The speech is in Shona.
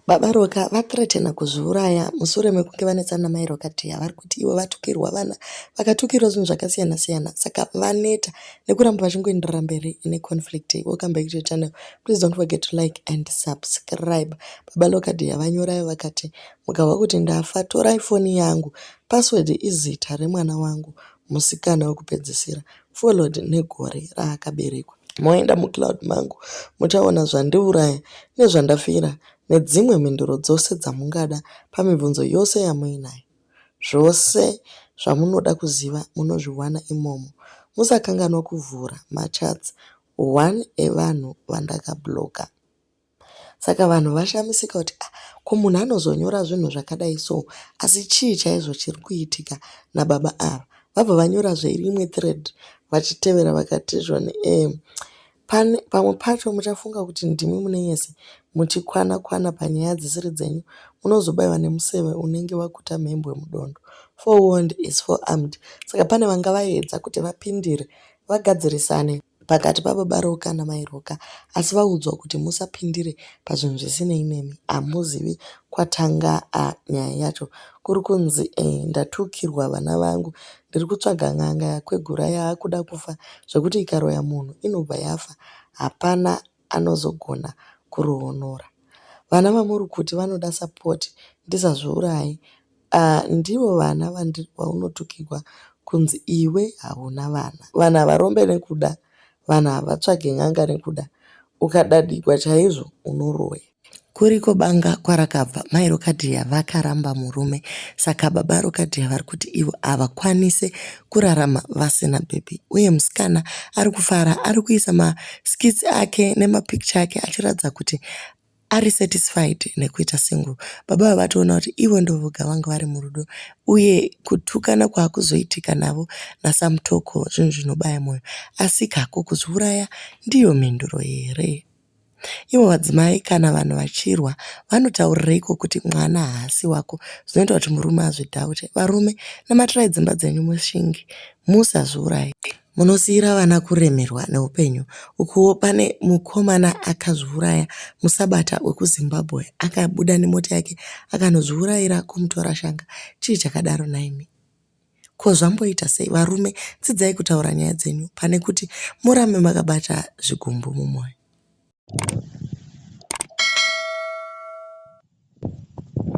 Babaroka vathreatena kuzviuraya mushure mekunge vanetsana Na Mai Rokadhiya. Vari kuti ivo vatukirwa vana, vakatukirwa zvinhu zvakasiyana siyana, saka vaneta nekuramba vachingoenderera mberi neconflict. Welcome back to the channel. Please don't forget to like and subscribe. Babarokadhiya vanyora vakati, mukahwa kuti ndafa, torai foni yangu, password izita remwana wangu musikana wekupedzisira, followed negore raakaberekwa. Moenda mucloud mangu muchaona zvandiuraya nezvandafira nedzimwe mhinduro dzose dzamungada pamibvunzo yose yamuinayo. Zvose zvamunoda kuziva munozviwana imomo. Musakanganwa kuvhura machats 1 evanhu vandakabloka. Saka vanhu vashamisika kuti ko munhu anozonyora zvinhu zvakadai so, asi chii chaizvo chiri kuitika nababa ava. Vabva vanyora zverimwe thread vachitevera vakati zvoni pamwe pacho muchafunga kuti ndimi mune yese muchikwana panyaya dzisiri dzenyu, munozobayiwa nemuseve unenge wakuta mhembwe mudondo. Forewarned is forearmed. Saka pane vanga vaedza kuti vapindire vagadzirisane pakati pababaroka namairoka, asi vaudzwa kuti musapindire pazvinhu zvisinei nemi, hamuzivi kwatanga nyaya yacho. Kuri kunzi ndatukirwa vana vangu, ndiri kutsvaga n'anga yakwegura yaakuda kufa, zvekuti ikaroya munhu inobva yafa, hapana anozogona kuruonora. Vana vamuri kuti vanoda sapoti ndisazviurayi, ndivo vana vaunotukirwa kunzi iwe hauna vana. Vanhu havarombe nekuda, vanhu havatsvage n'anga nekuda, ukadadikwa chaizvo unoroya. Kuriko banga kwarakabva, mairokadhiya vakaramba murume, saka babarokadhiya vari kuti ivo havakwanise kurarama vasina bhebhi. Uye musikana ari kufara, ari kuisa maskits ake nemapicture ake achiratidza kuti ari satisfied nekuita single. Baba vatoona kuti ivo ndo voga vanga vari murudo, uye kutukana kwaakuzoitika navo nasamutoko zvinhu zvinobaya mwoyo. Asi kako kuzviuraya ndiyo mhinduro here? Ivo vadzimai kana vanhu vachirwa vanotaurireiko kuti mwana haasi wako? Zvinoita kuti murume azvidhaute. Varume, namatirai dzimba dzenyu mushingi, musazviurayi. Munosiyira vana kuremerwa neupenyu. Ukuwo pane mukomana akazviuraya, musabata wekuZimbabwe, akabuda nemota yake akanozviurayira kumutora shanga. Chii chakadaro naimi? Ko zvamboita sei? Varume, dzidzai kutaura nyaya dzenyu pane kuti murambe makabata zvigumbu mumwoyo.